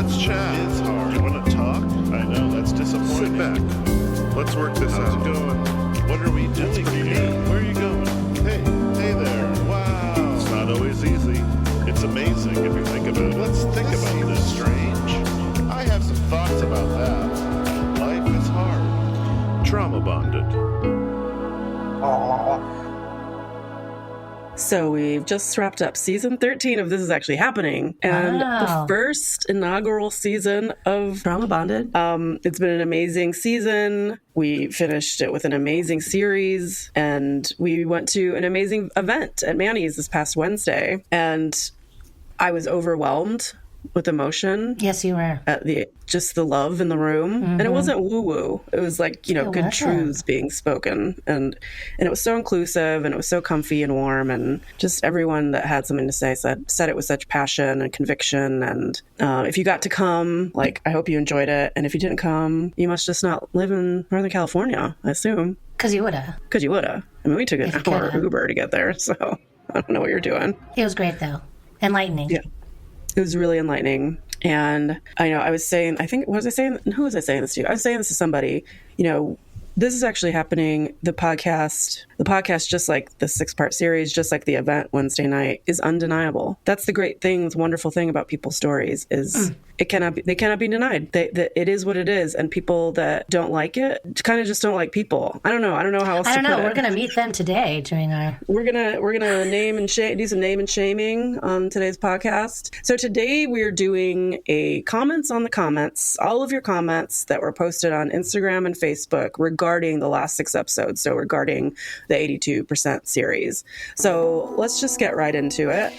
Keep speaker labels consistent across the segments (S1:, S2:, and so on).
S1: Let's chat.
S2: It's hard.
S1: You want to talk?
S2: I know, that's disappointing.
S1: Sit back. Let's work this
S2: How's
S1: out.
S2: it going? What are we doing here? Where are you going? Hey there. Wow.
S1: It's not always easy.
S2: It's amazing if you think about it. Let's think about this. Strange. I have some thoughts about that. Life is hard.
S1: Trauma bonded.
S3: So we've just wrapped up season 13 of This Is Actually Happening, and the first inaugural season of Trauma Bonded. It's been an amazing season. We finished it with an amazing series, and we went to an amazing event at Manny's this past Wednesday, and I was overwhelmed with emotion.
S4: Yes, you were.
S3: At just the love in the room. And it wasn't woo-woo. It was like, good truths being spoken. And it was so inclusive, and it was so comfy and warm, and just everyone that had something to say said it with such passion and conviction. And if you got to come, I hope you enjoyed it. And if you didn't come, you must just not live in Northern California, I assume.
S4: Because you would have.
S3: I mean, we took an hour Uber to get there, so I don't know what you're doing.
S4: It was great, though. Enlightening.
S3: Yeah. It was really enlightening. And I know I was saying, who was I saying this to? I was saying this to somebody, this is actually happening. The podcast, just like the 6-part series, just like the event Wednesday night, is undeniable. That's the great thing, the wonderful thing about people's stories is they cannot be denied. It is what it is. And people that don't like it kind of just don't like people. I don't know how else to put it.
S4: We're going to meet them today during our...
S3: We're gonna name and do some name and shaming on today's podcast. So today we're doing a comments on the comments, all of your comments that were posted on Instagram and Facebook regarding the last 6 episodes. So regarding the 82% series. So let's just get right into it.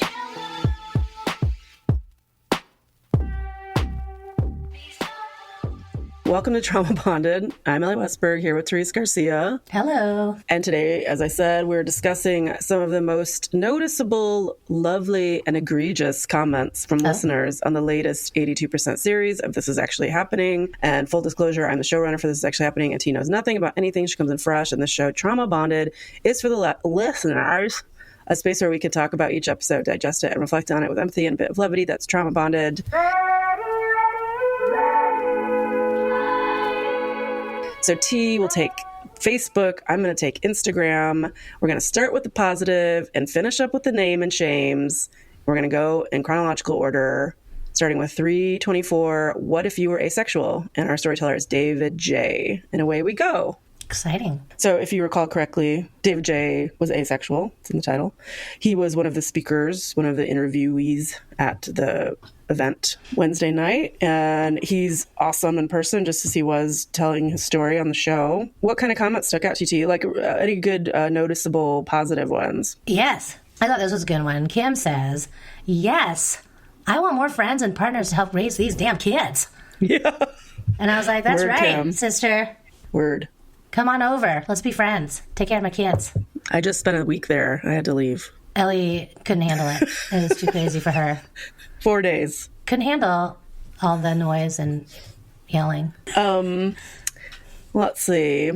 S3: Welcome to Trauma Bonded. I'm Elly Westberg here with Therese Garcia.
S4: Hello.
S3: And today, as I said, we're discussing some of the most noticeable, lovely, and egregious comments from listeners on the latest 82% series of This Is Actually Happening. And full disclosure, I'm the showrunner for This Is Actually Happening, and T knows nothing about anything. She comes in fresh, and the show Trauma Bonded is for the listeners. A space where we can talk about each episode, digest it, and reflect on it with empathy and a bit of levity. That's Trauma Bonded. So T will take Facebook. I'm going to take Instagram. We're going to start with the positive and finish up with the name and shames. We're going to go in chronological order, starting with 324. What if you were asexual? And our storyteller is David J. And away we go.
S4: Exciting.
S3: So if you recall correctly, David J. was asexual. It's in the title. He was one of the speakers, one of the interviewees at the event Wednesday night, and he's awesome in person just as he was telling his story on the show. What kind of comments stuck out to you, T? Any good noticeable positive ones?
S4: Yes. I thought this was a good one. Kim says, yes, I want more friends and partners to help raise these damn kids.
S3: Yeah.
S4: And I was like, that's
S3: Word,
S4: right,
S3: Kim.
S4: sister.
S3: Word.
S4: Come on over. Let's be friends. Take care of my kids.
S3: I just spent a week there. I had to leave.
S4: Elly couldn't handle it. It was too crazy for her.
S3: 4 days.
S4: Couldn't handle all the noise and yelling.
S3: Let's see.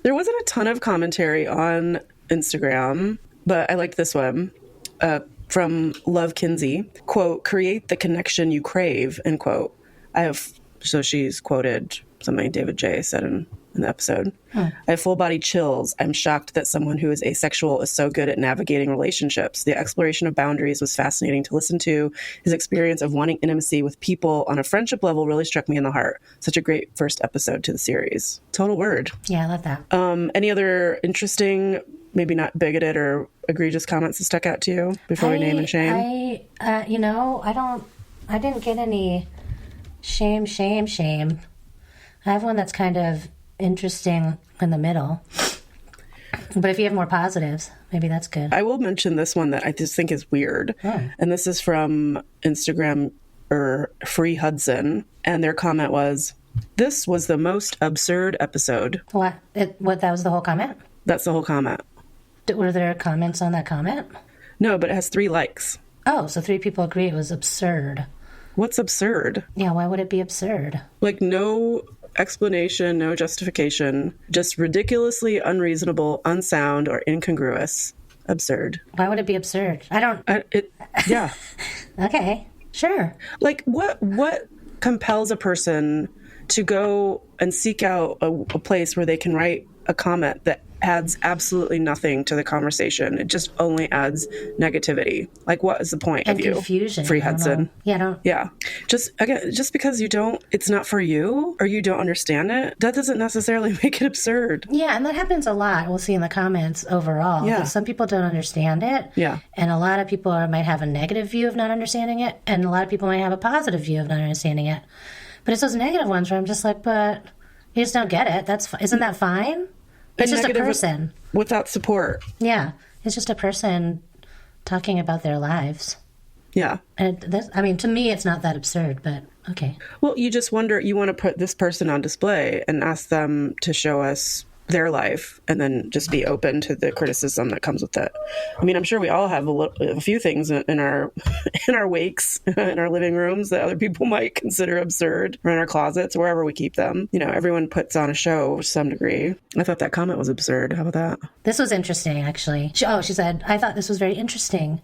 S3: There wasn't a ton of commentary on Instagram, but I liked this one from Love Kinsey. Quote, create the connection you crave, end quote. So she's quoted something David J. said in the episode. I have full body chills. I'm shocked that someone who is asexual is so good at navigating relationships. The exploration of boundaries was fascinating to listen to. His experience of wanting intimacy with people on a friendship level really struck me in the heart. Such a great first episode to the series. Total word.
S4: Yeah, I love that.
S3: Any other interesting, maybe not bigoted or egregious comments that stuck out to you before we name and shame?
S4: I didn't get any shame. I have one that's kind of interesting in the middle. But if you have more positives, maybe that's good.
S3: I will mention this one that I just think is weird. And this is from Instagram or Free Hudson. And their comment was, this was the most absurd episode.
S4: What? That was the whole comment?
S3: That's the whole comment.
S4: Were there comments on that comment?
S3: No, but it has 3 likes.
S4: Oh, so 3 people agree it was absurd.
S3: What's absurd?
S4: Yeah, why would it be absurd?
S3: No explanation, no justification, just ridiculously unreasonable, unsound, or incongruous. Absurd.
S4: Why would it be absurd?
S3: Yeah.
S4: Okay, sure.
S3: What compels a person to go and seek out a place where they can write a comment that adds absolutely nothing to the conversation? It just only adds negativity. Like, what is the point
S4: And
S3: of you?
S4: confusion.
S3: Free
S4: I don't
S3: Hudson.
S4: know. Yeah, I don't.
S3: Yeah. Just because it's not for you or you don't understand it, that doesn't necessarily make it absurd.
S4: Yeah, and that happens a lot. We'll see in the comments overall.
S3: Yeah.
S4: That some people don't understand it.
S3: Yeah.
S4: And a lot of people might have a negative view of not understanding it. And a lot of people might have a positive view of not understanding it. But it's those negative ones where I'm just like, but you just don't get it. Isn't that fine? It's just a
S3: Negative
S4: person.
S3: without support.
S4: Yeah. It's just a person talking about their lives.
S3: Yeah.
S4: And to me, it's not that absurd, but okay.
S3: Well, you just wonder, you want to put this person on display and ask them to show us their life and then just be open to the criticism that comes with it. I mean, I'm sure we all have a few things in our wakes, in our living rooms that other people might consider absurd, or in our closets, wherever we keep them. You know, everyone puts on a show to some degree. I thought that comment was absurd. How about that?
S4: This was interesting, actually. She said, I thought this was very interesting.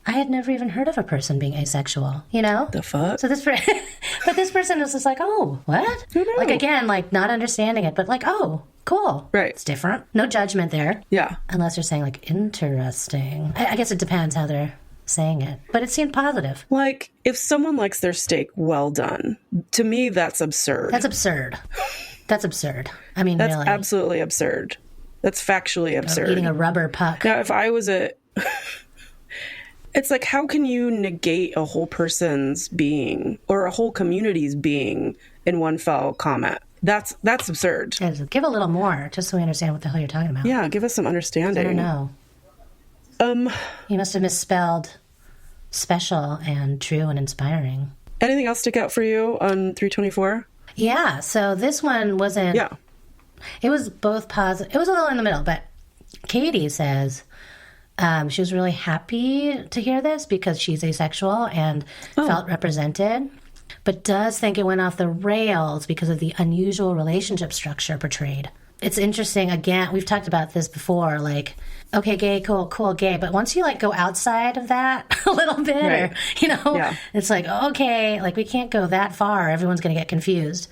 S4: I had never even heard of a person being asexual, you know?
S3: The fuck?
S4: So but this person was just like, oh, what?
S3: Who knew?
S4: Like, again, like, not understanding it, but like, oh, cool.
S3: Right.
S4: It's different. No judgment there.
S3: Yeah.
S4: Unless they're saying, like, interesting. I guess it depends how they're saying it. But it seemed positive.
S3: Like, if someone likes their steak well done, to me, that's absurd.
S4: That's absurd. That's absurd. I mean,
S3: That's
S4: really.
S3: absolutely absurd. That's factually absurd.
S4: Eating a rubber puck.
S3: Now, if I was it's like, how can you negate a whole person's being or a whole community's being in one foul comment? That's absurd.
S4: Give a little more, just so we understand what the hell you're talking about.
S3: Yeah, give us some understanding.
S4: I don't know. You must have misspelled special and true and inspiring.
S3: Anything else stick out for you on 324?
S4: Yeah, so this one wasn't...
S3: Yeah.
S4: It was both positive. It was a little in the middle, but Katie says she was really happy to hear this because she's asexual and felt represented, but does think it went off the rails because of the unusual relationship structure portrayed. It's interesting. Again, we've talked about this before, like, okay, gay, cool, gay. But once you, like, go outside of that a little bit,
S3: Right.
S4: or, you know, it's like, okay, like, we can't go that far. Everyone's going to get confused.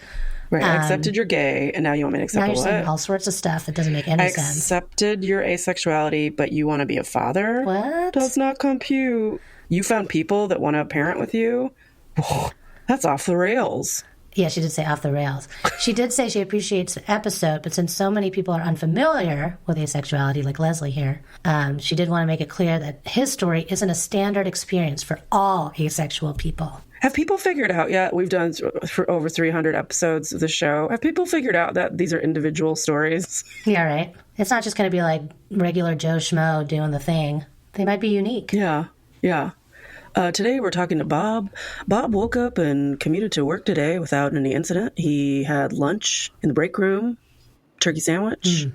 S3: Right. I accepted you're gay, and now you want me to accept
S4: Now you're
S3: what?
S4: saying all sorts of stuff that doesn't make any
S3: I
S4: sense.
S3: accepted your asexuality, but you want to be a father?
S4: What?
S3: Does not compute. You found people that want to parent with you? That's off the rails.
S4: Yeah, she did say off the rails. She did say she appreciates the episode, but since so many people are unfamiliar with asexuality, like Leslie here, she did want to make it clear that his story isn't a standard experience for all asexual people. Have
S3: People figured out yet? We've done for over 300 episodes of the show. Have people figured out that these are individual stories?
S4: Yeah, right. It's not just going to be like regular Joe Schmo doing the thing. They might be unique.
S3: Yeah. Today we're talking to Bob. Bob woke up and commuted to work today without any incident. He had lunch in the break room, turkey sandwich.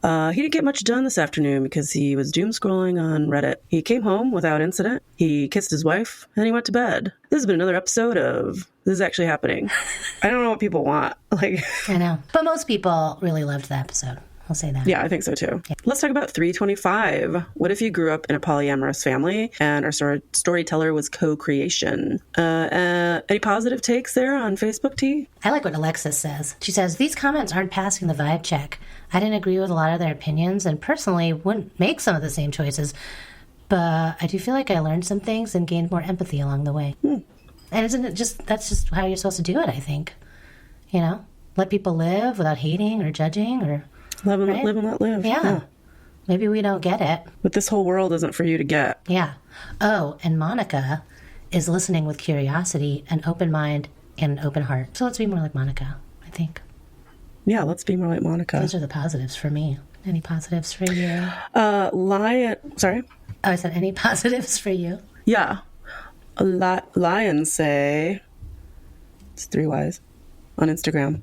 S3: He didn't get much done this afternoon because he was doom scrolling on Reddit. He came home without incident. He kissed his wife and he went to bed. This has been another episode of This Is Actually Happening. I don't know what people want. Like,
S4: I know. But most people really loved the episode. I'll say that.
S3: yeah, I think so too. Yeah. Let's talk about 325. What if you grew up in a polyamorous family and our storyteller was co-creation? Any positive takes there on Facebook, T?
S4: I like what Alexis says. She says, these comments aren't passing the vibe check. I didn't agree with a lot of their opinions and personally wouldn't make some of the same choices. But I do feel like I learned some things and gained more empathy along the way. And isn't it that's just how you're supposed to do it, I think. You know? Let people live without hating or judging or...
S3: Live and let live.
S4: Yeah. Maybe we don't get it.
S3: But this whole world isn't for you to get.
S4: Yeah. Oh, and Monica is listening with curiosity, an open mind, and an open heart. So let's be more like Monica, I think.
S3: Yeah, let's be more like Monica.
S4: Those are the positives for me. Any positives for you?
S3: Sorry?
S4: Oh, I said any positives for you?
S3: Yeah. Lions say, it's 3 Ys, on Instagram.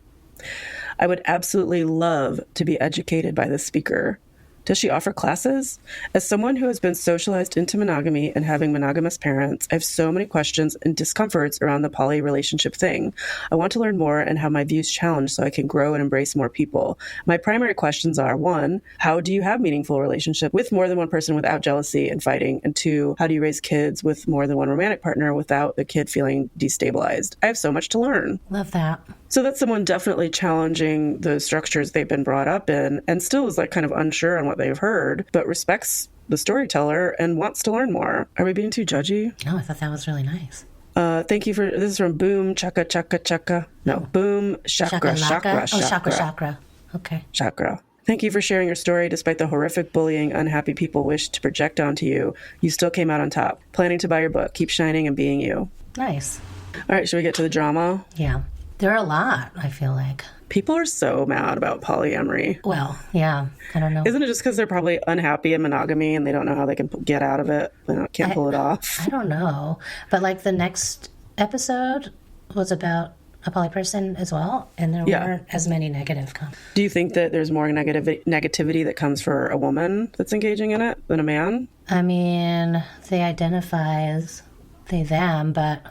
S3: I would absolutely love to be educated by this speaker. Does she offer classes? As someone who has been socialized into monogamy and having monogamous parents, I have so many questions and discomforts around the poly relationship thing. I want to learn more and have my views challenged so I can grow and embrace more people. My primary questions are, 1, how do you have meaningful relationship with more than one person without jealousy and fighting? And 2, how do you raise kids with more than one romantic partner without the kid feeling destabilized? I have so much to learn.
S4: Love that.
S3: So that's someone definitely challenging the structures they've been brought up in and still is like kind of unsure on what they've heard, but respects the storyteller and wants to learn more. Are we being too judgy?
S4: No, I thought that was really nice.
S3: Thank you for, this is from Boom Chaka Chaka Chaka. No, Boom Chakra Chakra
S4: Oh, Chakra. Okay.
S3: Chakra. Thank you for sharing your story. Despite the horrific bullying unhappy people wish to project onto you, you still came out on top. Planning to buy your book. Keep shining and being you.
S4: Nice.
S3: All right, should we get to the drama?
S4: Yeah. There are a lot, I feel like.
S3: People are so mad about polyamory.
S4: Well, yeah. I don't know.
S3: Isn't it just because they're probably unhappy in monogamy and they don't know how they can get out of it? They can't pull it off.
S4: I don't know. But like the next episode was about a poly person as well, and there weren't as many negative comments.
S3: Do you think that there's more negativity that comes for a woman that's engaging in it than a man?
S4: I mean, they identify as they, them, but...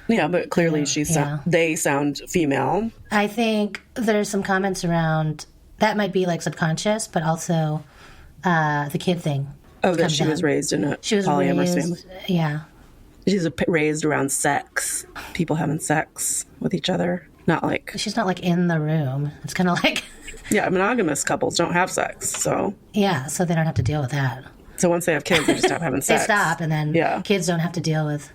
S3: Yeah, but clearly they sound female.
S4: I think there's some comments around that might be like subconscious, but also the kid thing.
S3: Oh, that she was raised in a polyamorous family.
S4: Yeah.
S3: She was raised around sex, people having sex with each other. Not like...
S4: She's not like in the room. It's kind of like...
S3: Yeah, monogamous couples don't have sex, so...
S4: Yeah, so they don't have to deal with that.
S3: So once they have kids, they just stop having sex.
S4: They stop, and then kids don't have to deal with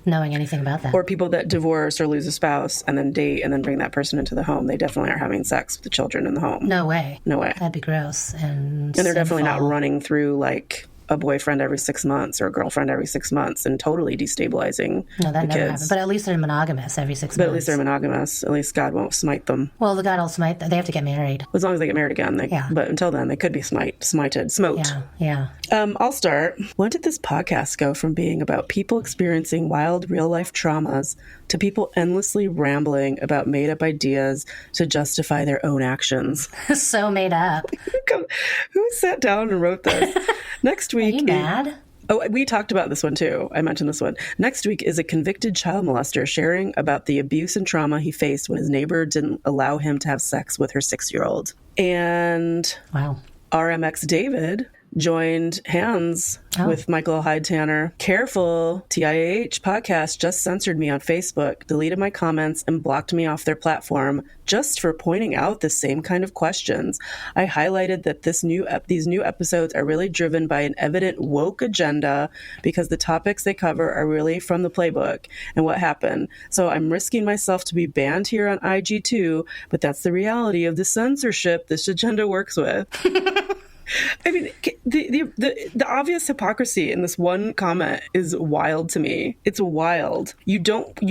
S4: knowing anything about that.
S3: Or people that divorce or lose a spouse and then date and then bring that person into the home. They definitely are having sex with the children in the home.
S4: No way.
S3: No way.
S4: That'd be gross. And
S3: they're definitely not running through like a boyfriend every 6 months or a girlfriend every 6 months and totally destabilizing
S4: No, that
S3: the
S4: never
S3: kids.
S4: happened. But at least they're monogamous every 6 months.
S3: But at least they're monogamous. At least God won't smite them.
S4: Well, the God will smite them. They have to get married.
S3: As long as they get married again. But until then, they could be smited. Smote.
S4: Yeah.
S3: I'll start. When did this podcast go from being about people experiencing wild real-life traumas to people endlessly rambling about made-up ideas to justify their own actions?
S4: So made up.
S3: Who sat down and wrote this? Next week...
S4: Are you mad?
S3: Oh, we talked about this one too. I mentioned this one. Next week is a convicted child molester sharing about the abuse and trauma he faced when his neighbor didn't allow him to have sex with her 6-year-old. And RMX David joined hands with Michael Hyde Tanner. Careful, TIAH podcast just censored me on Facebook, deleted my comments, and blocked me off their platform just for pointing out the same kind of questions. I highlighted that these new episodes are really driven by an evident woke agenda because the topics they cover are really from the playbook and what happened. So I'm risking myself to be banned here on IG too, but that's the reality of the censorship this agenda works with. I mean, the obvious hypocrisy in this one comment is wild to me. It's wild. You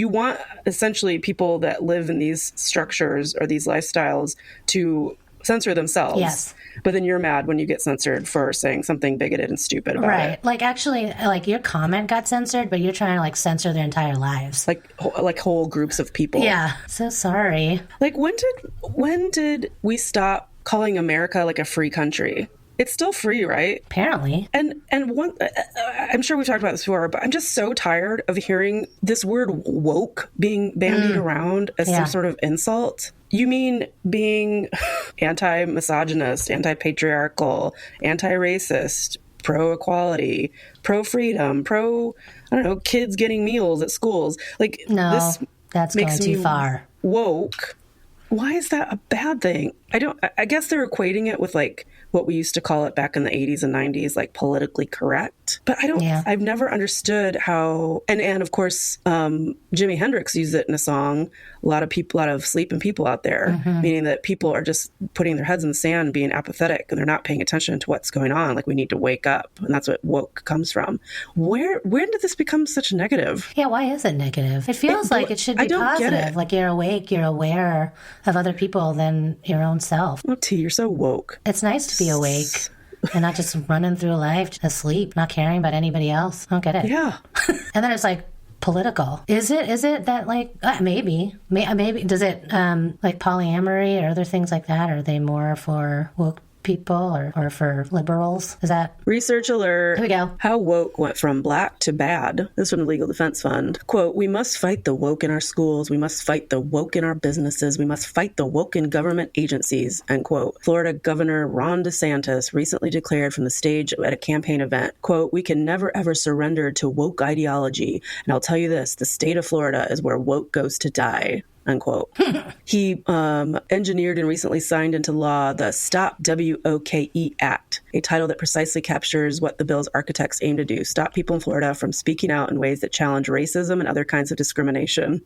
S3: want essentially people that live in these structures or these lifestyles to censor themselves.
S4: Yes.
S3: But then you're mad when you get censored for saying something bigoted and stupid about it.
S4: Right. Like actually, like your comment got censored, but you're trying to like censor their entire lives.
S3: Like whole groups of people.
S4: Yeah. So sorry.
S3: Like when did we stop calling America like a free country? It's still free, right?
S4: Apparently.
S3: And one, I'm sure we've talked about this before, but I'm just so tired of hearing this word woke being bandied around as some sort of insult. You mean being anti-misogynist, anti-patriarchal, anti-racist, pro-equality, pro-freedom, kids getting meals at schools. Like,
S4: no,
S3: this
S4: that's
S3: makes
S4: going too
S3: me
S4: far.
S3: Woke. Why is that a bad thing? I guess they're equating it with like what we used to call it back in the 80s and 90s, like politically correct. But I've never understood how, and of course, Jimi Hendrix used it in a song. A lot of sleeping people out there, meaning that people are just putting their heads in the sand, being apathetic, and they're not paying attention to what's going on. Like, we need to wake up. And that's what woke comes from. When did this become such negative?
S4: Yeah, why is it negative? It feels like it should be positive. Like you're awake, you're aware of other people than your own self.
S3: Oh, T, you're so woke.
S4: It's nice to be awake and not just running through life asleep, not caring about anybody else. I don't get it.
S3: Yeah.
S4: And then it's like political. Is it that like maybe does it like polyamory or other things like that? Are they more for woke people or for liberals? Is that...
S3: Research alert.
S4: Here we go.
S3: How woke went from black to bad. This is from the Legal Defense Fund. Quote, we must fight the woke in our schools. We must fight the woke in our businesses. We must fight the woke in government agencies, end quote. Florida Governor Ron DeSantis recently declared from the stage at a campaign event, quote, we can never ever surrender to woke ideology. And I'll tell you this, the state of Florida is where woke goes to die. Unquote. He engineered and recently signed into law the Stop WOKE Act, a title that precisely captures what the bill's architects aim to do, stop people in Florida from speaking out in ways that challenge racism and other kinds of discrimination.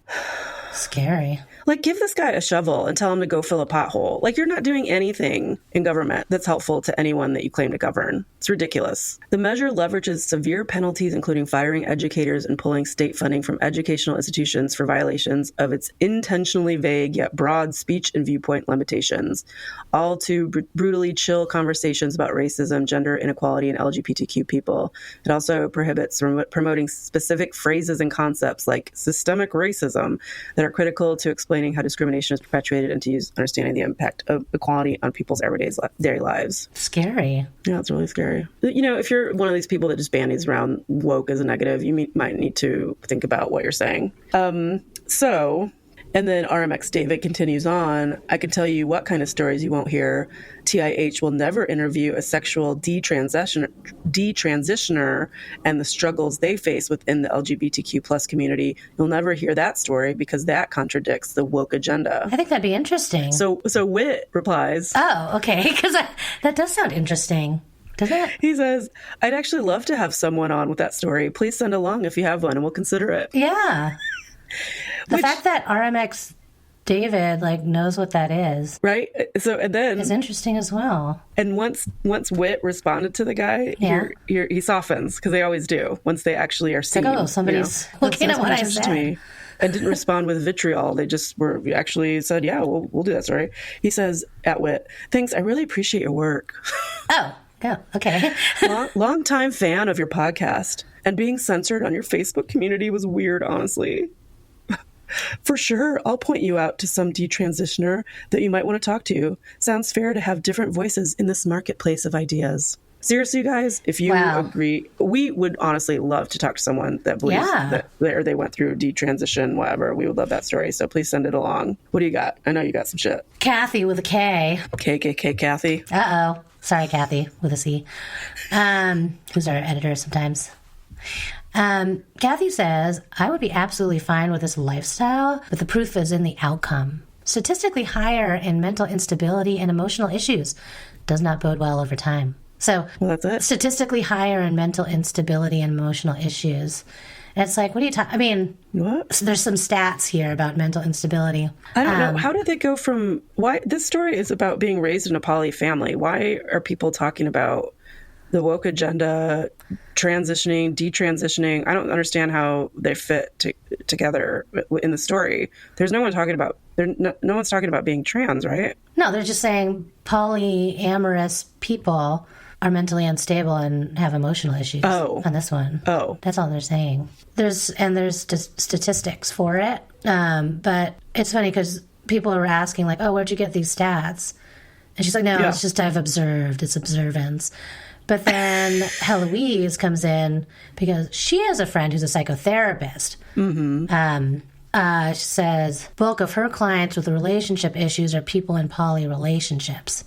S4: Scary.
S3: Like, give this guy a shovel and tell him to go fill a pothole. Like, you're not doing anything in government that's helpful to anyone that you claim to govern. It's ridiculous. The measure leverages severe penalties, including firing educators and pulling state funding from educational institutions for violations of its intentionally vague yet broad speech and viewpoint limitations, all to brutally chill conversations about racism, gender inequality, and LGBTQ people. It also prohibits promoting specific phrases and concepts like systemic racism that are critical to explaining how discrimination is perpetuated and to use understanding the impact of equality on people's everyday lives. Scary. Yeah, it's really scary. You know, if you're one of these people that just bandies around woke as a negative, you might need to think about what you're saying. And then RMX David continues on. I can tell you what kind of stories you won't hear. TIAH will never interview a sexual detransitioner and the struggles they face within the LGBTQ plus community. You'll never hear that story because that contradicts the woke agenda.
S4: I think that'd be interesting.
S3: So Whit replies.
S4: Oh, okay. Because that does sound interesting. Doesn't it?
S3: He says, I'd actually love to have someone on with that story. Please send along if you have one and we'll consider it.
S4: Yeah. The fact that RMX David knows what that is,
S3: right? So and then
S4: is interesting as well.
S3: And once Whit responded to the guy, he softens because they always do once they actually are seen.
S4: Like, oh, somebody's looking at what I said.
S3: To me. And didn't respond with vitriol. They just were actually said, yeah, we'll do that story. He says at Whit, thanks, I really appreciate your work.
S4: Oh, okay.
S3: Long time fan of your podcast, and being censored on your Facebook community was weird, honestly. For sure, I'll point you out to some detransitioner that you might want to talk to. Sounds fair to have different voices in this marketplace of ideas. Seriously, you guys, if you agree, we would honestly love to talk to someone that believes that they went through detransition, whatever. We would love that story. So please send it along. What do you got? I know you got some shit.
S4: Kathy with a K.
S3: KKK Kathy.
S4: Uh-oh. Sorry, Kathy with a C. Who's our editor sometimes. Kathy says, I would be absolutely fine with this lifestyle, but the proof is in the outcome. Statistically higher in mental instability and emotional issues does not bode well over time. So,
S3: that's it.
S4: Statistically higher in mental instability and emotional issues. And it's like, what are you talking? I mean,
S3: what?
S4: So there's some stats here about mental instability.
S3: I don't know. How did they go from why this story is about being raised in a poly family? Why are people talking about the woke agenda, transitioning, detransitioning? I don't understand how they fit together in the story. There's no one talking about no one's talking about being trans, right?
S4: No, they're just saying polyamorous people are mentally unstable and have emotional issues on this one.
S3: Oh.
S4: That's all they're saying. There's statistics for it. But it's funny because people are asking, like, oh, where'd you get these stats? And she's like, no, it's just I've observed. It's observance. But then Heloise comes in because she has a friend who's a psychotherapist. Mm-hmm. She says, bulk of her clients with relationship issues are people in poly relationships.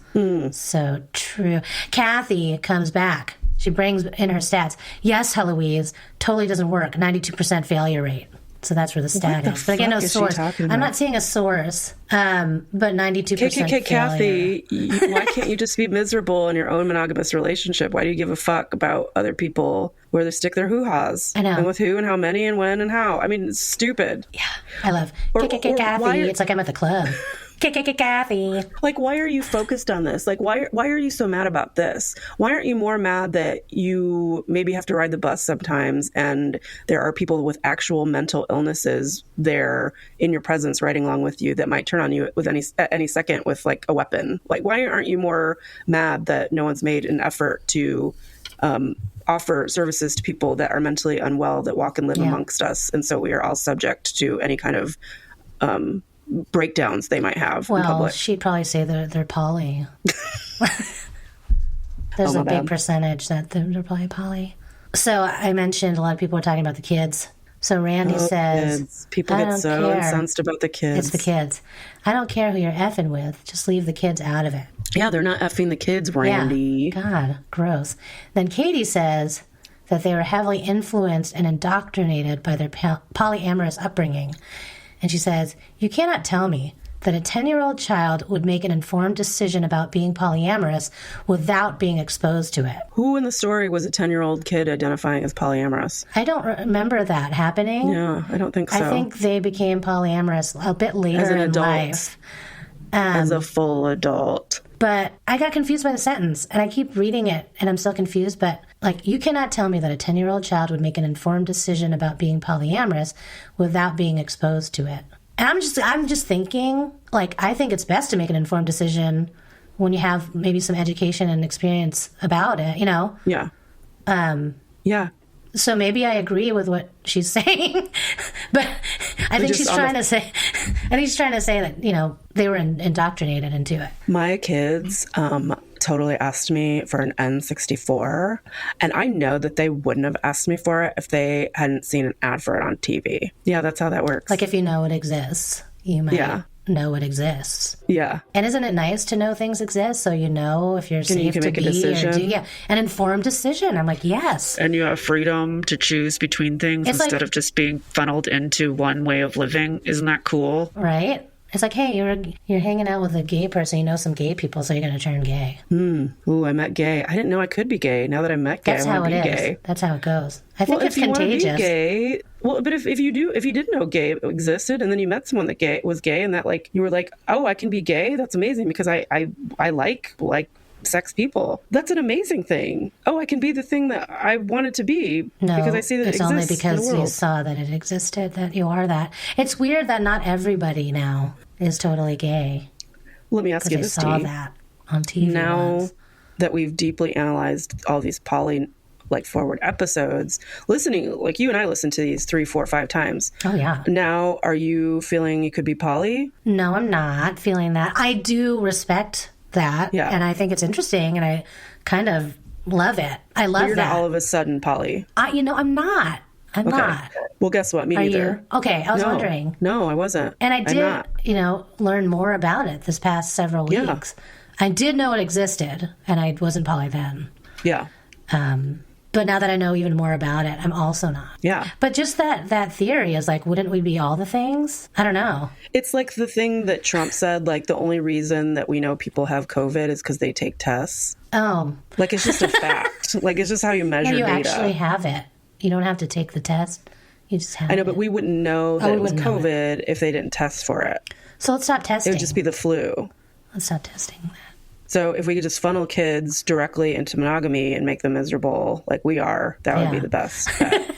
S4: So true. Kathy comes back. She brings in her stats. Yes, Heloise, totally doesn't work. 92% failure rate. So that's where the stat is. But again, no source. I'm not seeing a source, but 92%
S3: KKK Kathy, why can't you just be miserable in your own monogamous relationship? Why do you give a fuck about other people where they stick their hoo-has?
S4: I know.
S3: And with who and how many and when and how? I mean, it's stupid.
S4: Yeah, I love KKK Kathy. It's like I'm at the club. KKK Kathy.
S3: Like, why are you focused on this? Like, why are you so mad about this? Why aren't you more mad that you maybe have to ride the bus sometimes and there are people with actual mental illnesses there in your presence riding along with you that might turn on you with any second with like a weapon? Like, why aren't you more mad that no one's made an effort to offer services to people that are mentally unwell that walk and live amongst us? And so we are all subject to any kind of breakdowns they might have in public.
S4: She'd probably say they're poly. There's
S3: my
S4: a big
S3: bad.
S4: percentage that they're probably poly. So I mentioned a lot of people are talking about the kids. So Randy says,
S3: Kids. People
S4: I
S3: get
S4: don't
S3: so
S4: care.
S3: incensed about the kids.
S4: It's the kids. I don't care who you're effing with. Just leave the kids out of it.
S3: Yeah, they're not effing the kids, Randy.
S4: Yeah. God, gross. Then Katie says that they were heavily influenced and indoctrinated by their polyamorous upbringing. And she says, you cannot tell me that a 10-year-old child would make an informed decision about being polyamorous without being exposed to it.
S3: Who in the story was a 10-year-old kid identifying as polyamorous?
S4: I don't remember that happening.
S3: Yeah, I don't think so.
S4: I think they became polyamorous a bit later
S3: As an
S4: in
S3: adult.
S4: life.
S3: As a full adult.
S4: But I got confused by the sentence, and I keep reading it, and I'm still confused. But, like, you cannot tell me that a 10-year-old child would make an informed decision about being polyamorous without being exposed to it. And I'm just thinking, like, I think it's best to make an informed decision when you have maybe some education and experience about it, you know?
S3: Yeah. Yeah.
S4: So maybe I agree with what she's saying, but I think she's trying to say that, you know, they were indoctrinated into it.
S3: My kids totally asked me for an N64, and I know that they wouldn't have asked me for it if they hadn't seen an ad for it on TV. Yeah, that's how that works.
S4: Like if you know it exists, you might know it exists.
S3: Yeah.
S4: And isn't it nice to know things exist so you know if you're safe
S3: you can
S4: to
S3: make a
S4: be
S3: decision.
S4: or do an informed decision? I'm like, yes.
S5: And you have freedom to choose between things
S4: It's
S5: instead
S4: like-
S5: of just being funneled into one way of living. Isn't that cool?
S4: Right? It's like, hey, you're hanging out with a gay person, you know some gay people, so you're going to turn gay.
S3: Ooh, I met gay. I didn't know I could be gay. Now that I met gay,
S4: That's
S3: I
S4: how
S3: want
S4: it
S3: to be
S4: is.
S3: gay.
S4: That's how it goes. I think
S3: Well,
S4: it's
S3: if you want to be
S4: contagious.
S3: gay, well, but if you didn't know gay existed, and then you met someone that was gay, and that like you were like, oh, I can be gay. That's amazing because I like sex people. That's an amazing thing. Oh, I can be the thing that I wanted to be
S4: No,
S3: because I see that
S4: it's
S3: it exists
S4: only
S3: in the
S4: because you
S3: world.
S4: saw that it existed that you are that. It's weird that not everybody now is totally gay
S3: Let me ask
S4: because
S3: you
S4: they
S3: this,
S4: saw
S3: T.
S4: that on TV
S3: Now
S4: once.
S3: that we've deeply analyzed all these poly forward episodes, listening, like you and I listened to these 3, 4, 5 times.
S4: Oh, yeah.
S3: Now, are you feeling you could be poly?
S4: No, I'm not feeling that. I do respect that.
S3: Yeah.
S4: And I think it's interesting and I kind of love it. I love
S3: You're
S4: that.
S3: not all of a sudden poly.
S4: I'm not. I'm not.
S3: Well, guess what? Me
S4: Are
S3: neither.
S4: you? Okay, I was
S3: No.
S4: wondering.
S3: No, I wasn't.
S4: And I
S3: I'm
S4: did,
S3: not.
S4: learn more about it this past several
S3: Yeah.
S4: weeks. I did know it existed, and I wasn't poly then.
S3: Yeah.
S4: But now that I know even more about it, I'm also not.
S3: Yeah.
S4: But just that theory is like, wouldn't we be all the things? I don't know.
S3: It's like the thing that Trump said, like the only reason that we know people have COVID is because they take tests.
S4: Oh,
S3: Like it's just a fact. Like it's just how you measure
S4: no, you
S3: data.
S4: actually have it. You don't have to take the test. You just have
S3: I know,
S4: it.
S3: but we wouldn't know that
S4: we
S3: it was
S4: wouldn't know
S3: COVID if they didn't test for it.
S4: So let's stop
S3: It
S4: testing.
S3: would just be the flu.
S4: Let's stop testing that.
S3: So if we could just funnel kids directly into monogamy and make them miserable like we are, that would be
S4: Yeah.
S3: the best bet.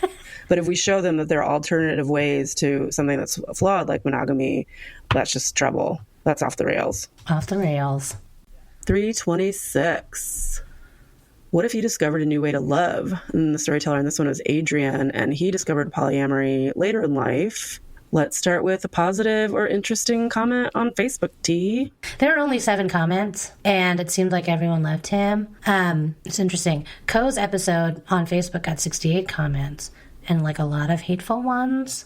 S3: But if we show them that there are alternative ways to something that's flawed like monogamy, that's just trouble. That's off the rails.
S4: Off the rails.
S3: 326. What if you discovered a new way to love? And the storyteller in this one was Adrian, and he discovered polyamory later in life. Let's start with a positive or interesting comment on Facebook, T.
S4: There are only 7 comments, and it seemed like everyone loved him. It's interesting. Co's episode on Facebook got 68 comments, and like a lot of hateful ones.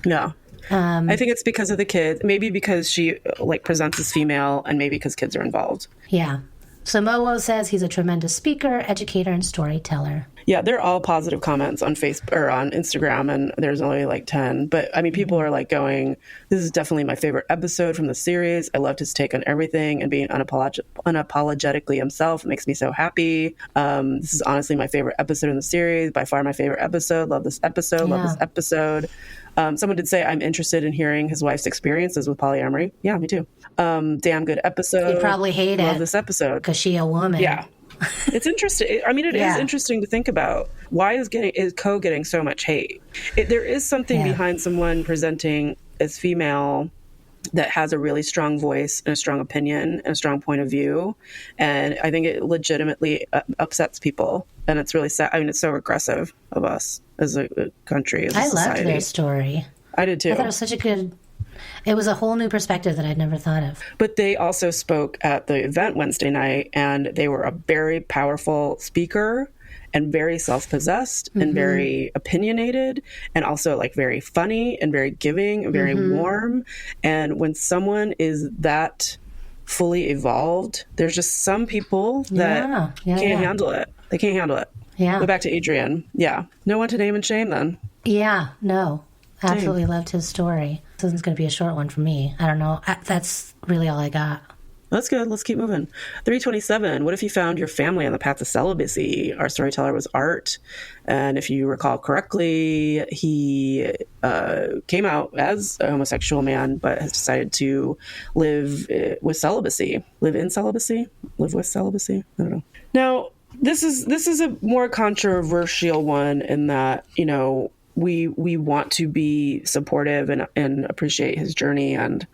S3: Yeah. I think it's because of the kids. Maybe because she presents as female, and maybe because kids are involved.
S4: Yeah. So Mowo says he's a tremendous speaker, educator, and storyteller.
S3: Yeah, they're all positive comments on Facebook or on Instagram, and there's only 10. But I mean, people are going, "This is definitely my favorite episode from the series. I loved his take on everything and being unapologetically himself. It makes me so happy. This is honestly my favorite episode in the series. By far my favorite episode. Love this episode. Love this episode." Someone did say, "I'm interested in hearing his wife's experiences with polyamory." Yeah, me too. Damn good episode.
S4: You'd probably hate
S3: Love
S4: it
S3: this episode.
S4: because she a woman.
S3: Yeah. It's interesting. I mean, it is
S4: Yeah.
S3: interesting to think about. Why is Co getting so much hate? There is something behind someone presenting as female that has a really strong voice and a strong opinion and a strong point of view. And I think it legitimately upsets people. And it's really sad. I mean, it's so regressive of us as a country, as a
S4: I loved
S3: society.
S4: their story.
S3: I did too.
S4: I thought it was such a good It was a whole new perspective that I'd never thought of.
S3: But they also spoke at the event Wednesday night, and they were a very powerful speaker and very self-possessed and very opinionated, and also like very funny and very giving and very warm. And when someone is that fully evolved, there's just some people that can't handle it. They can't handle it.
S4: Yeah.
S3: Go back to Adrian. Yeah. No one to name and shame then.
S4: Yeah, no. Absolutely loved his story. This isn't going to be a short one for me. I don't know. That's really all I got.
S3: That's good. Let's keep moving. 327. What if you found your family on the path to celibacy? Our storyteller was Art. And if you recall correctly, he came out as a homosexual man, but has decided to live with celibacy. Live in celibacy? Live with celibacy? I don't know. Now, this is a more controversial one in that, you know, we want to be supportive and appreciate his journey and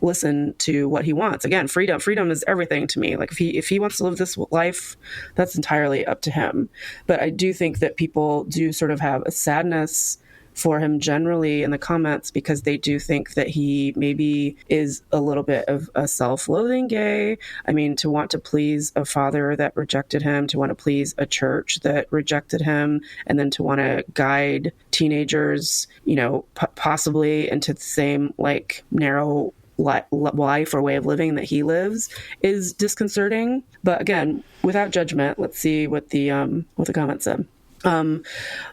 S3: listen to what he wants. Again, freedom is everything to me. Like if he wants to live this life, that's entirely up to him. But I do think that people do sort of have a sadness for him generally in the comments, because they do think that he maybe is a little bit of a self-loathing gay. I mean, to want to please a father that rejected him, to want to please a church that rejected him, and then to want to guide teenagers, you know, possibly into the same like narrow life or way of living that he lives is disconcerting. But again, without judgment, let's see what the comment said.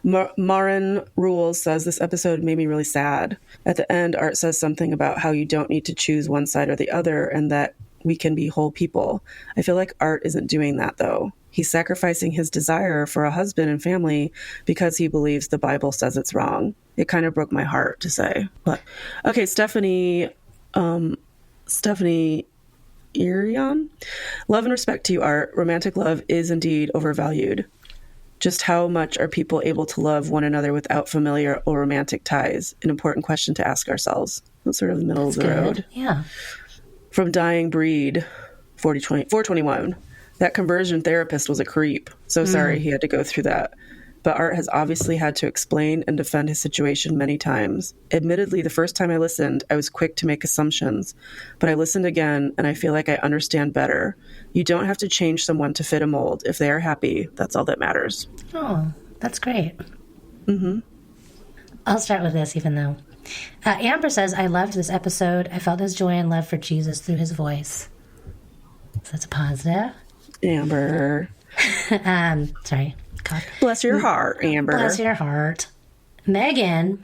S3: Marin Rules says, this episode made me really sad. At the end, Art says something about how you don't need to choose one side or the other, and that we can be whole people. I feel like Art isn't doing that, though. He's sacrificing his desire for a husband and family because he believes the Bible says it's wrong. It kind of broke my heart to say. But okay, Stephanie Irion. Love and respect to you, Art. Romantic love is indeed overvalued. Just how much are people able to love one another without familiar or romantic ties? An important question to ask ourselves. That's sort of the middle of the road.
S4: Yeah.
S3: From Dying Breed, 421. That conversion therapist was a creep. So sorry he had to go through that. But Art has obviously had to explain and defend his situation many times. Admittedly, the first time I listened, I was quick to make assumptions. But I listened again, and I feel like I understand better. You don't have to change someone to fit a mold. If they are happy, that's all that matters.
S4: Oh, that's great. I'll start with this, even though. Amber says, I loved this episode. I felt his joy and love for Jesus through his voice. So that's a positive.
S3: Amber.
S4: Sorry. God.
S3: Bless your heart, Amber.
S4: Bless your heart. Megan,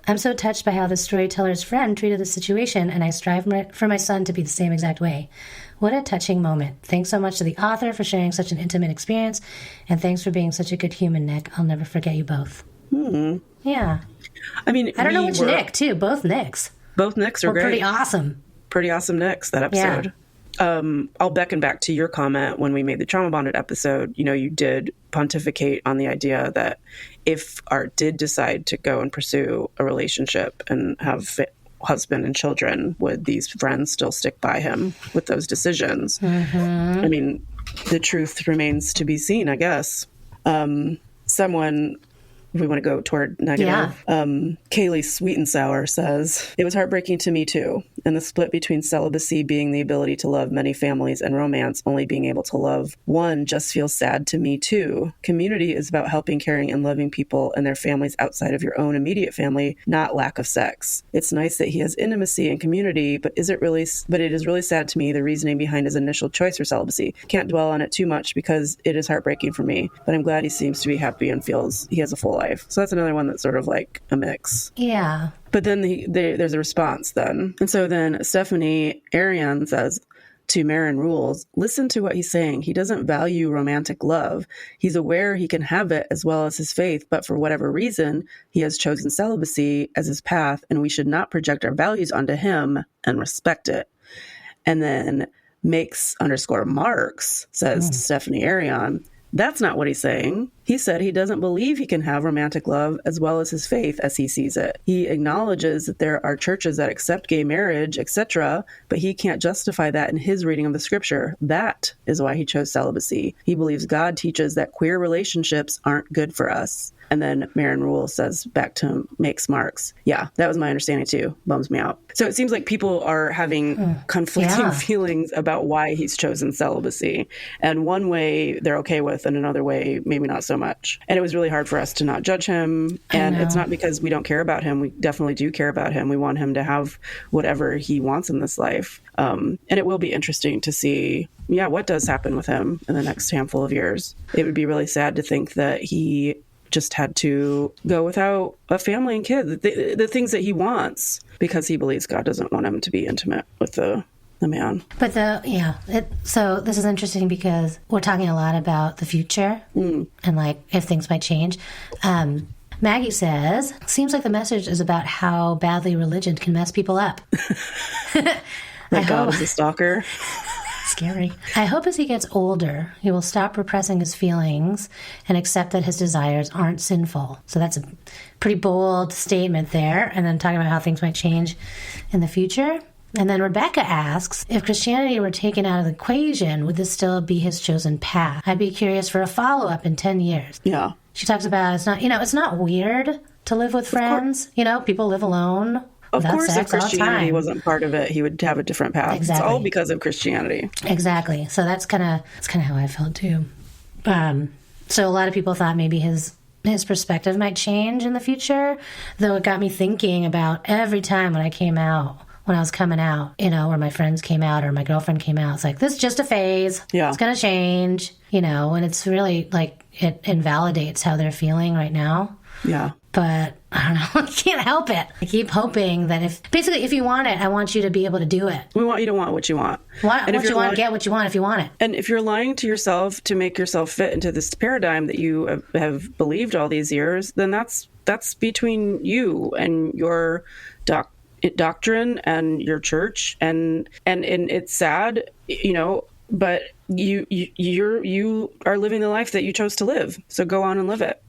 S4: I'm so touched by how the storyteller's friend treated the situation, and I strive for my son to be the same exact way. What a touching moment. Thanks so much to the author for sharing such an intimate experience, and thanks for being such a good human, Nick. I'll never forget you both. Yeah.
S3: I mean,
S4: I don't know which Nick, too. Both Nicks.
S3: Both Nicks are great.
S4: Pretty awesome.
S3: Pretty awesome Nicks, that episode. I'll beckon back to your comment when we made the Trauma Bonded episode. You know, you did pontificate on the idea that if Art did decide to go and pursue a relationship and have husband and children, would these friends still stick by him with those decisions? I mean, the truth remains to be seen, I guess. Someone, if we want to go toward negative, Kaylee Sweet and Sour says, it was heartbreaking to me too. And the split between celibacy being the ability to love many families and romance only being able to love one just feels sad to me too. Community is about helping, caring, and loving people and their families outside of your own immediate family, not lack of sex. It's nice that he has intimacy and community, but it is really sad to me the reasoning behind his initial choice for celibacy. Can't dwell on it too much because it is heartbreaking for me, but I'm glad he seems to be happy and feels he has a full life. So that's another one that's sort of like a mix.
S4: Yeah.
S3: But then there's a response then. And so then Stephanie Arian says to Marin Rules, listen to what he's saying. He doesn't value romantic love. He's aware he can have it as well as his faith, but for whatever reason, he has chosen celibacy as his path, and we should not project our values onto him and respect it. And then Makes_Marks says to Stephanie Arian, that's not what he's saying. He said he doesn't believe he can have romantic love as well as his faith as he sees it. He acknowledges that there are churches that accept gay marriage, etc., but he can't justify that in his reading of the scripture. That is why he chose celibacy. He believes God teaches that queer relationships aren't good for us. And then Marin Rule says back to makes marks. Yeah, that was my understanding too. Bums me out. So it seems like people are having conflicting feelings about why he's chosen celibacy. And one way they're okay with, and another way maybe not so much. And it was really hard for us to not judge him. And it's not because we don't care about him. We definitely do care about him. We want him to have whatever he wants in this life. And it will be interesting to see, what does happen with him in the next handful of years. It would be really sad to think that he just had to go without a family and kid, the things that he wants, because he believes God doesn't want him to be intimate with the man.
S4: But so this is interesting because we're talking a lot about the future and like if things might change. Maggie says, seems like the message is about how badly religion can mess people up.
S3: That God is a stalker.
S4: Scary. I hope as he gets older, he will stop repressing his feelings and accept that his desires aren't sinful. So that's a pretty bold statement there. And then talking about how things might change in the future. And then Rebecca asks, if Christianity were taken out of the equation, would this still be his chosen path? I'd be curious for a follow-up in 10 years.
S3: Yeah.
S4: She talks about it's not weird to live with friends. People live alone.
S3: Of course, if Christianity wasn't part of it, he would have a different path.
S4: Exactly.
S3: It's all because of Christianity.
S4: Exactly. So that's kind of how I felt too. So a lot of people thought maybe his perspective might change in the future, though it got me thinking about every time when I was coming out, or my friends came out or my girlfriend came out. It's like, this is just a phase.
S3: Yeah.
S4: It's going to change, and it's really like it invalidates how they're feeling right now.
S3: Yeah.
S4: But I don't know. I can't help it. I keep hoping that if you want it, I want you to be able to do it.
S3: We want you to want what you want.
S4: Get what you want if you want it.
S3: And if you're lying to yourself to make yourself fit into this paradigm that you have believed all these years, then that's between you and your doctrine and your church. And it's sad, but you are living the life that you chose to live. So go on and live it,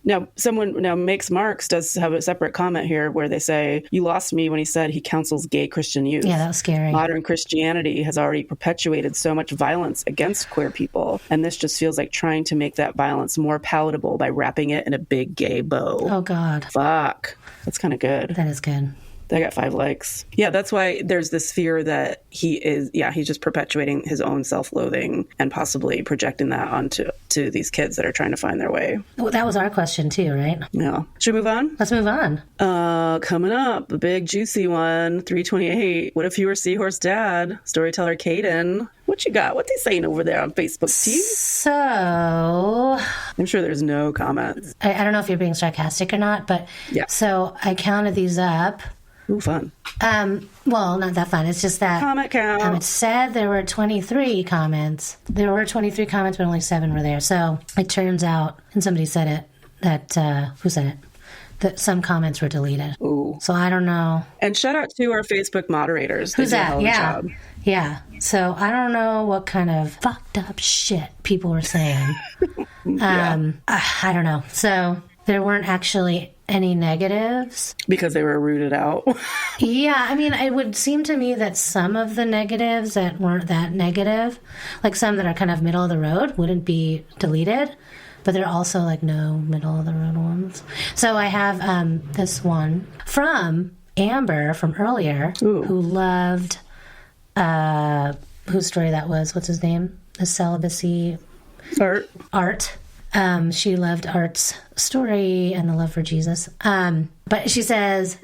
S3: Now Makes Marks does have a separate comment here where they say, you lost me when he said he counsels gay Christian youth.
S4: Yeah, that was scary.
S3: Modern Christianity has already perpetuated so much violence against queer people. And this just feels like trying to make that violence more palatable by wrapping it in a big gay bow.
S4: Oh, God.
S3: Fuck. That's kind of good.
S4: That is good.
S3: I got 5 likes. Yeah, that's why there's this fear that he's just perpetuating his own self-loathing and possibly projecting that onto these kids that are trying to find their way.
S4: Well, that was our question too, right?
S3: Yeah. Should we move on?
S4: Let's move on.
S3: Coming up, the big juicy one, 328. What if you were Seahorse Dad? Storyteller Caden. What you got? What they saying over there on Facebook, Steve?
S4: So,
S3: I'm sure there's no comments.
S4: I don't know if you're being sarcastic or not, but
S3: yeah.
S4: So I counted these up.
S3: Ooh, fun.
S4: Well, not that fun. It's just that
S3: comment count.
S4: It said there were 23 comments. There were 23 comments, but only 7 were there. So it turns out, and somebody said it, that who said it? That some comments were deleted.
S3: Ooh.
S4: So I don't know.
S3: And shout out to our Facebook moderators.
S4: Who's that?
S3: Yeah.
S4: Yeah. So I don't know what kind of fucked up shit people were saying. I don't know. So there weren't actually any negatives.
S3: Because they were rooted out.
S4: Yeah. I mean, it would seem to me that some of the negatives that weren't that negative, like some that are kind of middle of the road, wouldn't be deleted. But there are also like no middle of the road ones. So I have this one from Amber from earlier, who loved whose story that was. What's his name? The celibacy. Art. She loved Art's story and the love for Jesus. But she says,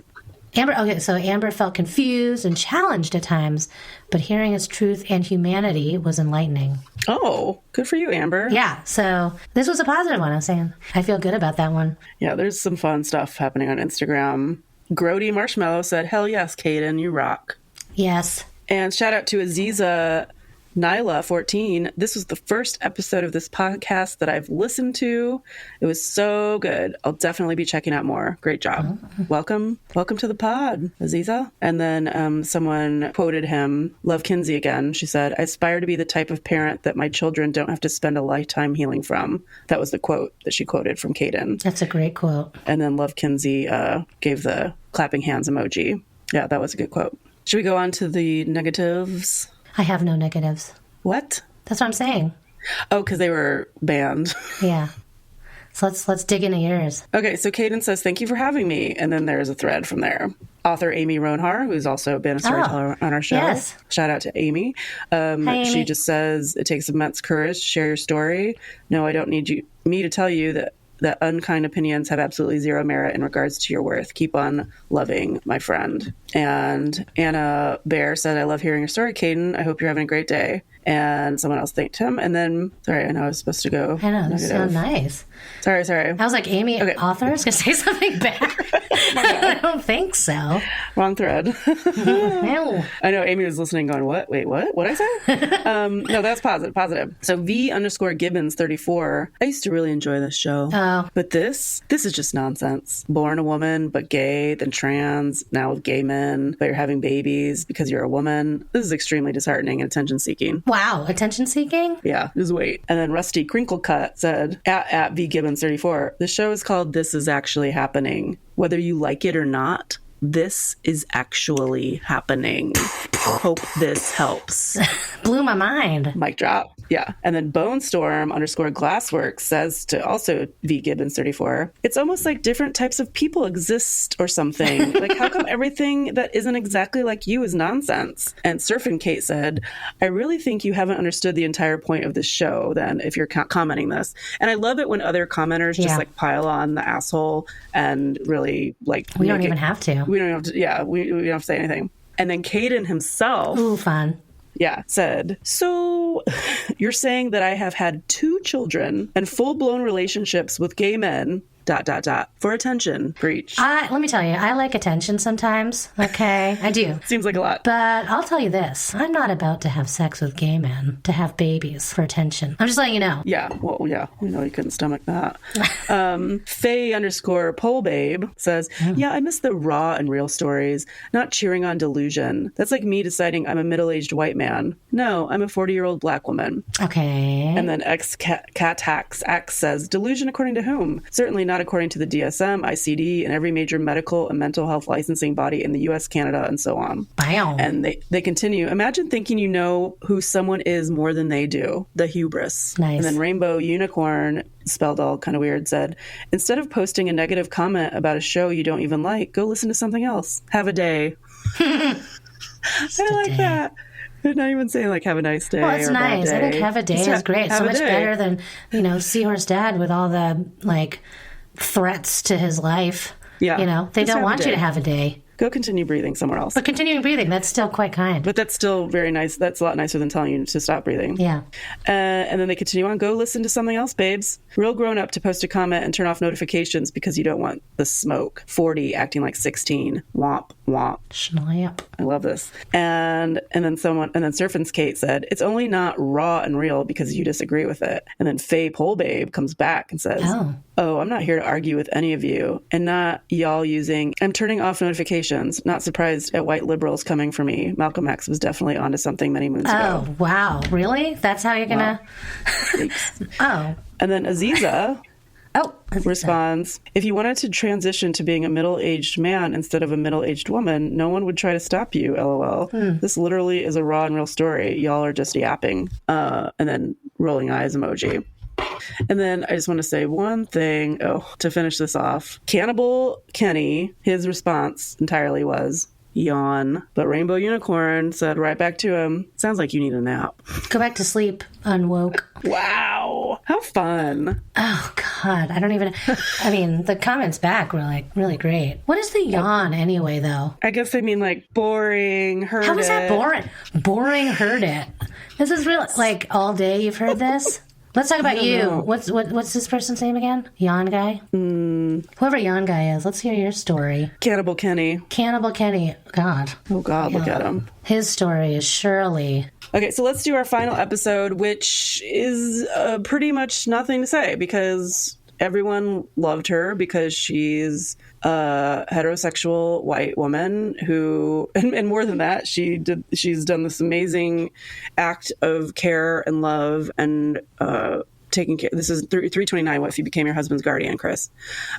S4: Amber felt confused and challenged at times, but hearing his truth and humanity was enlightening.
S3: Oh, good for you, Amber.
S4: Yeah, so this was a positive one, I was saying. I feel good about that one.
S3: Yeah, there's some fun stuff happening on Instagram. Grody Marshmallow said, hell yes, Caden, you rock.
S4: Yes.
S3: And shout out to Aziza Nyla 14. This was the first episode of this podcast that I've listened to. It was so good. I'll definitely be checking out more. Great job. Welcome to the pod, Aziza. And then someone quoted him, Love Kinsey again. She said, I aspire to be the type of parent that my children don't have to spend a lifetime healing from. That was the quote that she quoted from Caden.
S4: That's a great quote.
S3: And then Love Kinsey gave the clapping hands emoji. Yeah, that was a good quote. Should we go on to the negatives?
S4: I have no negatives.
S3: What?
S4: That's what I'm saying.
S3: Oh, because they were banned.
S4: Yeah. So let's dig into yours.
S3: Okay, so Caden says, thank you for having me. And then there's a thread from there. Author Amy Ronhar, who's also been a storyteller on our show.
S4: Yes.
S3: Shout out to Amy.
S4: Hi, Amy.
S3: She just says, it takes immense courage to share your story. No, I don't need me to tell you that unkind opinions have absolutely zero merit in regards to your worth. Keep on loving, my friend. And Anna Bear said, I love hearing your story, Caden. I hope you're having a great day. And someone else thanked him. And then, sorry, I know I was supposed to go.
S4: I know, this is so nice.
S3: Sorry.
S4: I was like, Amy,
S3: Okay.
S4: author is going to say something bad. I don't think so.
S3: Wrong thread.
S4: No.
S3: I know Amy was listening going, what? Wait, what? What'd I say? No, that's positive. So V_Gibbons34. I used to really enjoy this show.
S4: Oh.
S3: But this is just nonsense. Born a woman, but gay, then trans, now with gay men, but you're having babies because you're a woman. This is extremely disheartening and attention seeking.
S4: Wow, attention seeking?
S3: Yeah, just wait. And then Rusty Crinkle Cut said, at VGibbons34, the show is called This Is Actually Happening. Whether you like it or not, this is actually happening. Hope this helps.
S4: Blew my mind.
S3: Mic drop. Yeah. And then Bonestorm_Glassworks says to also VGibbons34, it's almost like different types of people exist or something. Like, how come everything that isn't exactly like you is nonsense? And Surfin' Kate said, I really think you haven't understood the entire point of this show then, if you're commenting this. And I love it when other commenters just like pile on the asshole and really like...
S4: We don't even have to.
S3: We don't have to, yeah, we don't have to say anything. And then Caden himself...
S4: Ooh, fun.
S3: Yeah, said, so you're saying that I have had 2 children and full-blown relationships with gay men, ... for attention. Preach.
S4: Let me tell you, I like attention sometimes. Okay, I do.
S3: Seems like a lot.
S4: But I'll tell you this. I'm not about to have sex with gay men to have babies for attention. I'm just letting you know.
S3: Yeah, well, yeah. We know you couldn't stomach that. Faye_Polebabe says, yeah, I miss the raw and real stories, not cheering on delusion. That's like me deciding I'm a middle-aged white man. No, I'm a 40-year-old black woman.
S4: Okay.
S3: And then Catax X says, delusion according to whom? Certainly not according to the DSM, ICD, and every major medical and mental health licensing body in the US, Canada, and so on.
S4: Wow.
S3: And they continue, imagine thinking you know who someone is more than they do. The hubris.
S4: Nice.
S3: And then Rainbow Unicorn, spelled all kind of weird, said, instead of posting a negative comment about a show you don't even like, go listen to something else. Have a day. I like that. They're not even saying like have a nice day.
S4: Well, it's
S3: or a bad
S4: nice.
S3: day.
S4: I think have a day is great. So much better than, Seahorse Dad with all the like threats to his life.
S3: Yeah.
S4: They
S3: Just
S4: don't want
S3: have a
S4: you to
S3: day.
S4: have a day.
S3: Go continue breathing somewhere else.
S4: But continuing breathing, that's still quite kind.
S3: But that's still very nice. That's a lot nicer than telling you to stop breathing.
S4: Yeah.
S3: And then they continue on. Go listen to something else, babes. Real grown up to post a comment and turn off notifications because you don't want the smoke. 40 acting like 16. Womp, womp.
S4: Schnap.
S3: I love this. And then Surfin's Kate said, it's only not raw and real because you disagree with it. And then Faye Polebabe comes back and says, oh, I'm not here to argue with any of you and not y'all using, I'm turning off notifications. Not surprised at white liberals coming for me. Malcolm X was definitely onto something many moons ago.
S4: Oh, wow. Really? That's how you're going to... Oh.
S3: And then Aziza responds, if you wanted to transition to being a middle-aged man instead of a middle-aged woman, no one would try to stop you, LOL. This literally is a raw and real story. Y'all are just yapping. And then rolling eyes emoji. And then I just want to say one thing, to finish this off. Cannibal Kenny, his response entirely was, yawn. But Rainbow Unicorn said right back to him, sounds like you need a nap.
S4: Go back to sleep, unwoke.
S3: Wow. How fun.
S4: Oh, God. I don't even... I mean, the comments back were, like, really great. What is the yawn anyway, though?
S3: I guess they mean, like, boring, heard
S4: How is
S3: it.
S4: that boring? Boring, heard it. This is real... Like, all day you've heard this? Let's talk about you.
S3: know.
S4: What's this person's name again? Yawn Guy? Whoever Yawn Guy is, let's hear your story.
S3: Cannibal Kenny.
S4: Cannibal Kenny. God.
S3: Oh, God, look at him.
S4: His story is surely...
S3: Okay, so let's do our final episode, which is pretty much nothing to say because everyone loved her because she's a heterosexual white woman who, and more than that, she's done this amazing act of care and love and taking care. This is 329. What if you became your husband's guardian, Chris?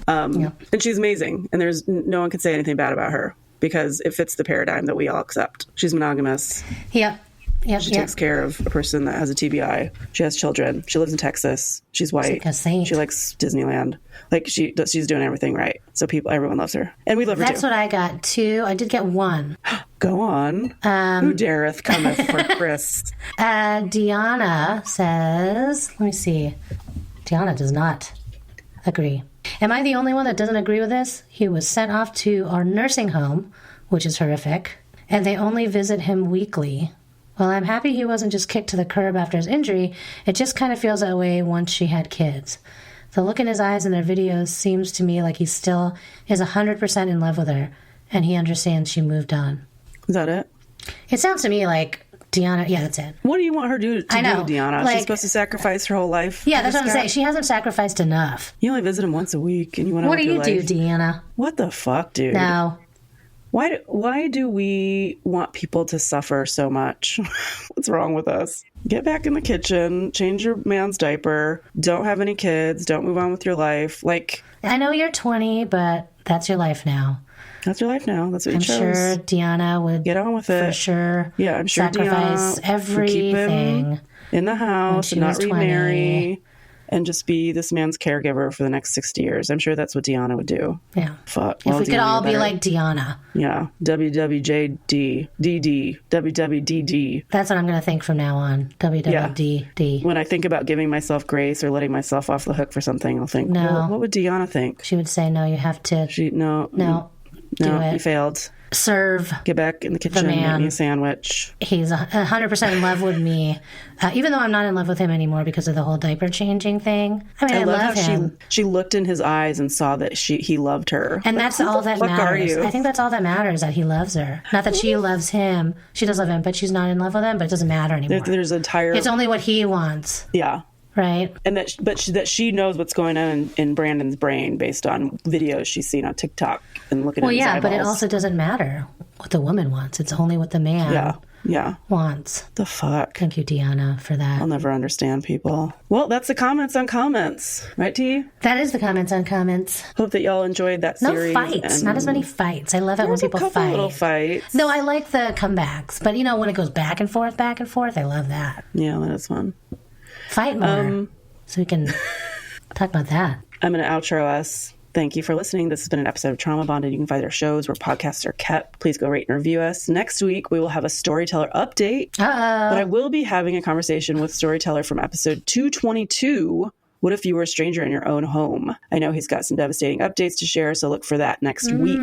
S3: And she's amazing, and there's no one could say anything bad about her because it fits the paradigm that we all accept. She's monogamous.
S4: Yep. Yep,
S3: She
S4: yep.
S3: takes care of a person that has a TBI. She has children. She lives in Texas. She's white.
S4: like a saint.
S3: She likes Disneyland. Like she's doing everything right. So everyone loves her, and we love her
S4: That's
S3: too.
S4: what I got too. I did get one.
S3: Go on. Who dareth cometh for Chris?
S4: Deanna says, let me see. Deanna does not agree. Am I the only one that doesn't agree with this? He was sent off to our nursing home, which is horrific, and they only visit him weekly. Well, I'm happy he wasn't just kicked to the curb after his injury. It just kind of feels that way once she had kids. The look in his eyes in their videos seems to me like he still is 100% in love with her, and he understands she moved on.
S3: Is that it?
S4: It sounds to me like Deanna, yeah, that's it.
S3: What do you want her to do,
S4: I know,
S3: Deanna?
S4: like-
S3: She's supposed to sacrifice her whole life.
S4: Yeah,
S3: for
S4: that's
S3: this
S4: what I'm
S3: guy?
S4: saying. She hasn't sacrificed enough.
S3: You only visit him once a week, and you want to.
S4: What do you do, Deanna?
S3: What the fuck, dude?
S4: No.
S3: Why do we want people to suffer so much? What's wrong with us? Get back in the kitchen, change your man's diaper, don't have any kids, don't move on with your life. Like,
S4: I know you're 20, but that's your life now.
S3: that's your life now. That's what
S4: I'm
S3: you chose.
S4: sure Deanna would
S3: Get on with it.
S4: for sure
S3: Yeah, I'm sure
S4: sacrifice
S3: Deanna would keep him
S4: everything.
S3: in the house
S4: she
S3: and not
S4: was 20.
S3: remarry and just be this man's caregiver for the next 60 years. I'm sure that's what Deanna would do.
S4: Yeah.
S3: Fuck.
S4: If
S3: Well,
S4: we could
S3: Deanna,
S4: all
S3: you
S4: be
S3: better-
S4: like Deanna.
S3: Yeah. WWJD. DD. WWDD.
S4: That's what I'm going to think from now on. WWDD.
S3: When I think about giving myself grace or letting myself off the hook for something, I'll think,
S4: No.
S3: well, what would Deanna think?
S4: She would say, no, you have to
S3: No,
S4: do
S3: you
S4: it.
S3: failed.
S4: Serve.
S3: Get back in the kitchen, make
S4: man.
S3: me a sandwich.
S4: He's 100% in love with me, even though I'm not in love with him anymore because of the whole diaper changing thing. I mean, I love
S3: how
S4: him.
S3: she looked in his eyes and saw that he loved her.
S4: And
S3: Like,
S4: that's
S3: who
S4: all
S3: the
S4: that
S3: fuck are
S4: matters.
S3: you?
S4: I think that's all that matters, that he loves her. Not that she loves him. She does love him, but she's not in love with him, but it doesn't matter anymore.
S3: There's an entire
S4: It's only what he wants,
S3: yeah.
S4: right?
S3: And that she knows what's going on in Brandon's brain based on videos she's seen on TikTok and looking
S4: Well,
S3: at his
S4: yeah,
S3: eyeballs.
S4: but it also doesn't matter what the woman wants. It's only what the man
S3: yeah.
S4: wants.
S3: The fuck.
S4: Thank you, Deanna, for that.
S3: I'll never understand people. Well, that's the comments on comments, right, T?
S4: That is the comments on comments.
S3: Hope that y'all enjoyed that
S4: No
S3: series.
S4: fights.
S3: and
S4: Not as many fights. I love it when
S3: There's a
S4: people
S3: couple
S4: fight.
S3: little fights.
S4: No, I like the comebacks. But, when it goes back and forth, I love that.
S3: Yeah, that is fun.
S4: Fight more. So we can talk about that.
S3: I'm going to outro us. Thank you for listening. This has been an episode of Trauma Bonded. You can find our shows where podcasts are kept. Please go rate and review us. Next week, we will have a storyteller update. But I will be having a conversation with storyteller from episode 222. What if you were a stranger in your own home? I know he's got some devastating updates to share, so look for that next week.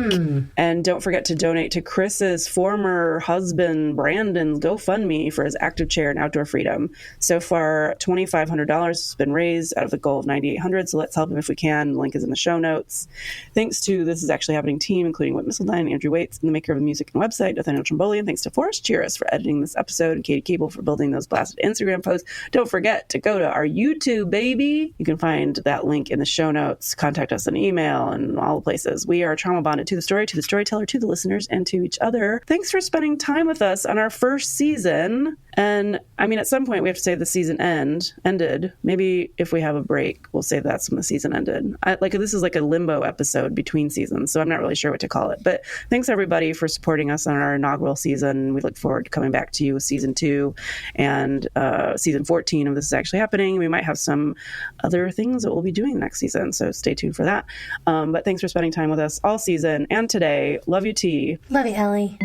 S3: And don't forget to donate to Chris's former husband, Brandon's GoFundMe for his active chair and outdoor freedom. So far, $2,500 has been raised out of the goal of $9,800, so let's help him if we can. The link is in the show notes. Thanks to This Is Actually Happening team, including Whit, Missildine, Andrew Waits, and the maker of the music and website, Nathaniel Trimboli, and thanks to Forrest, Chiras for editing this episode, and Katie Cable for building those blasted Instagram posts. Don't forget to go to our YouTube, baby. You can find that link in the show notes. Contact us on email and all the places. We are trauma bonded to the story, to the storyteller, to the listeners, and to each other. Thanks for spending time with us on our first season. And I mean, at some point we have to say the season ended. Maybe if we have a break, we'll say that's when the season ended. This is like a limbo episode between seasons, so I'm not really sure what to call it. But thanks everybody for supporting us on our inaugural season. We look forward to coming back to you with season 2 and season 14 of This Is Actually Happening. We might have some other things that we'll be doing next season, so stay tuned for that. But thanks for spending time with us all season and today. Love you, T.
S4: Love you, Elly.